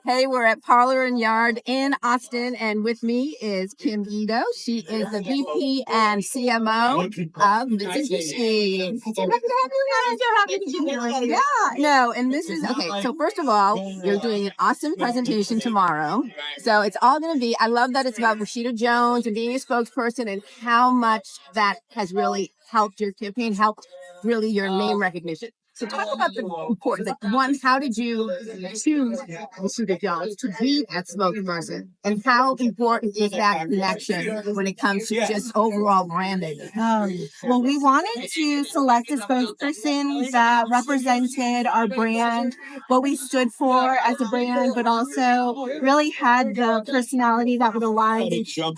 Hey, we're at Parlor and Yard in Austin, and with me is Kim Ito. She is the VP and CMO of Mitsubishi. So happy to have you guys. So happy to be here. Yeah, no, and this is okay. So first of all, you're doing an awesome presentation tomorrow. So it's all going to be. I love that it's about Rashida Jones and being a spokesperson and how much that has really helped your campaign, helped really your name recognition. So talk about the importance. Like, one, how did you choose Rashida Jones to be that spokesperson? And how important is that connection when it comes to just overall branding? Well, we wanted to select a spokesperson that represented our brand, what we stood for as a brand, but also really had the personality that would align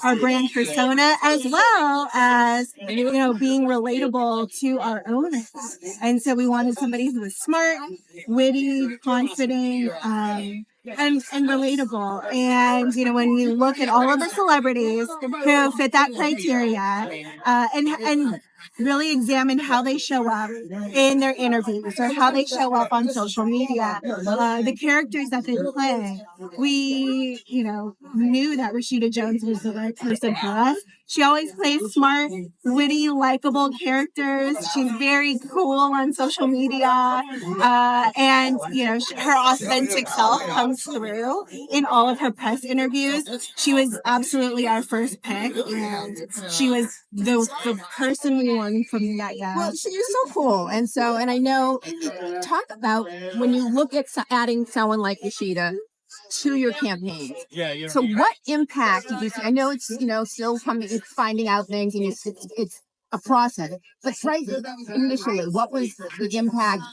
our brand persona, as well as, being relatable to our owners. And so we wanted somebody who was smart, witty, confident, and relatable. And when you look at all of the celebrities who fit that criteria, and really examine how they show up in their interviews or how they show up on social media, the characters that they play, we knew that Rashida Jones was the right person for us. She always plays smart, witty, likable characters. She's very cool on social media. And her authentic self comes through in all of her press interviews. She was absolutely our first pick, and she was the person we wanted from that guy. Well, she's so cool. And I know, talk about when you look at adding someone like Rashida to your campaigns. So what impact did you see? I know it's, still it's finding out things, and it's a process. But right initially, what was the impact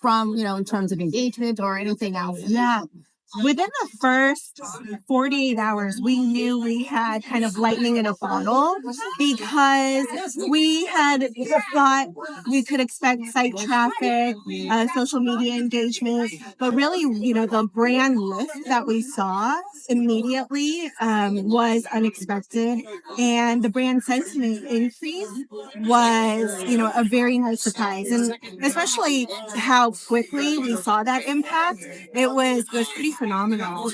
from, in terms of engagement or anything else? Yeah. Within the first 48 hours, we knew we had kind of lightning in a bottle, because we had thought we could expect site traffic, social media engagement, but really, the brand lift that we saw immediately was unexpected. And the brand sentiment increase was, a very nice surprise. And especially how quickly we saw that impact, it was pretty phenomenal.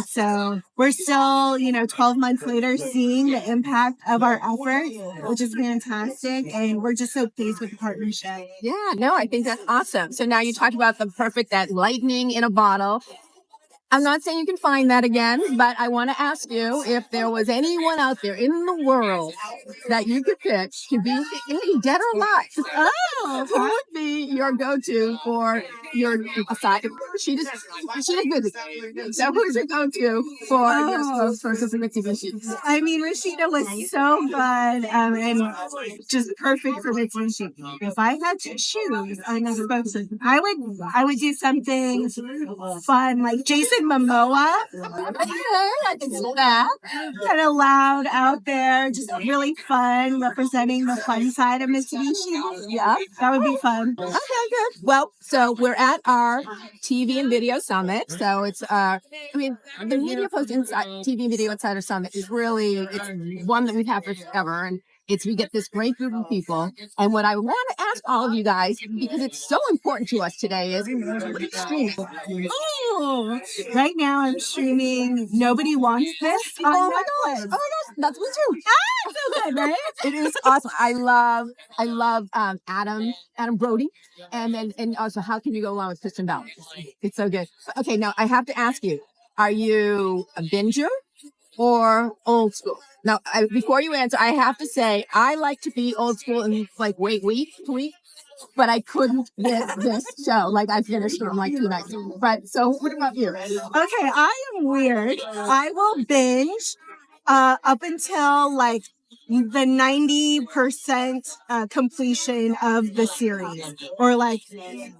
So we're still, 12 months later, seeing the impact of our efforts, which is fantastic. And we're just so pleased with the partnership. Yeah, no, I think that's awesome. So now you talked about that lightning in a bottle. I'm not saying you can find that again, but I want to ask you if there was anyone out there in the world that you could pick to be dead or alive. Oh, who would be your go-to for your aside? She's busy. So who's your go-to for your spokesperson for Mitsubishi? I mean, Rashida was so fun and just perfect for Mitsubishi. If I had to choose another spokesperson, I would do something fun like Jason Momoa. I can see that. Kind of loud out there, just really fun, representing the fun side of Mitsubishi. Yeah, that would be fun. Okay, good. Well, so we're at our TV and Video Summit. So it's the MediaPost TV and Video Insider Summit is it's one that we've had forever, and we get this great group of people. And what I want to ask all of you guys, because it's so important to us today, is what are you streaming? Oh, right now I'm streaming Nobody Wants This on Oh Netflix. my gosh, that's me too. So good, right? It is awesome. I love Adam Brody, and also How Can You Go Along with Kristen Bell? It's so good. Okay, now I have to ask you: are you a binger or old school? Now, before you answer, I have to say I like to be old school and wait week to week, but I couldn't with this show. I finished it in 2 nights. But so, what about you? Okay, I am weird. I will binge up until the 90% completion of the series. Or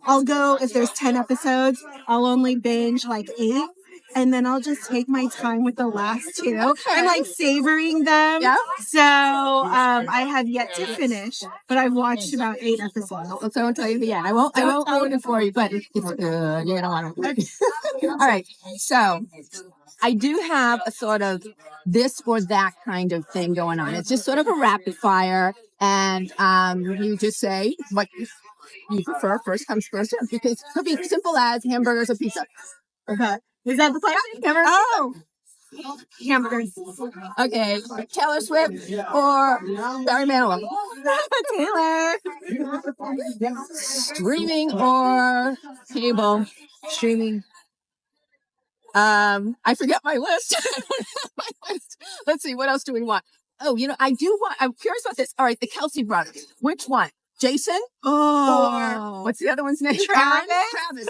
I'll go, if there's 10 episodes, I'll only binge 8. And then I'll just take my time with the last 2. Okay. I'm savoring them. Yeah. So I have yet to finish, but I've watched about 8 episodes. So I'll tell you the end. I won't ruin it for you, but it's good. You don't want to. All right. So I do have a sort of this or that kind of thing going on. It's just sort of a rapid fire, and you just say what you prefer. First comes first, because it could be simple as hamburgers or pizza. Okay. Is that the question? Oh, hamburgers. Okay, Taylor Swift or Barry Manilow? Taylor. Streaming or cable? Streaming. I forget my list. My list. Let's see, what else do we want? Oh, I'm curious about this. All right, the Kelsey brothers. Which one? Jason? Oh. Or what's the other one's name? Travis? Travis.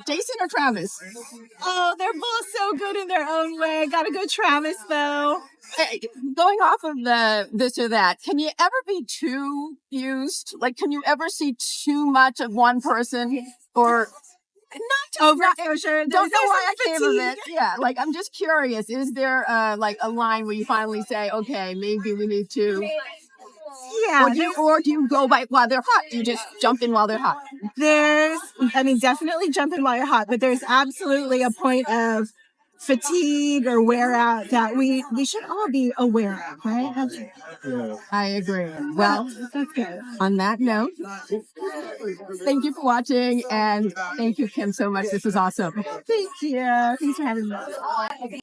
Jason or Travis? Oh, they're both so good in their own way. Gotta go Travis, though. Hey, going off of the this or that, can you ever be too used? Like, can you ever see too much of one person? Or Overexposure. don't know why I came of it. Yeah, like I'm just curious. Is there like a line where you finally say, okay, maybe we need to? Yeah. Or do you go by while they're hot? You just jump in while they're hot. Definitely jump in while you're hot, but there's absolutely a point of fatigue or wear out that we should all be aware of, right? I agree. Well, That's good. on that note, thank you for watching, and thank you, Kim, so much. This was awesome. Thank you. Thanks for having me.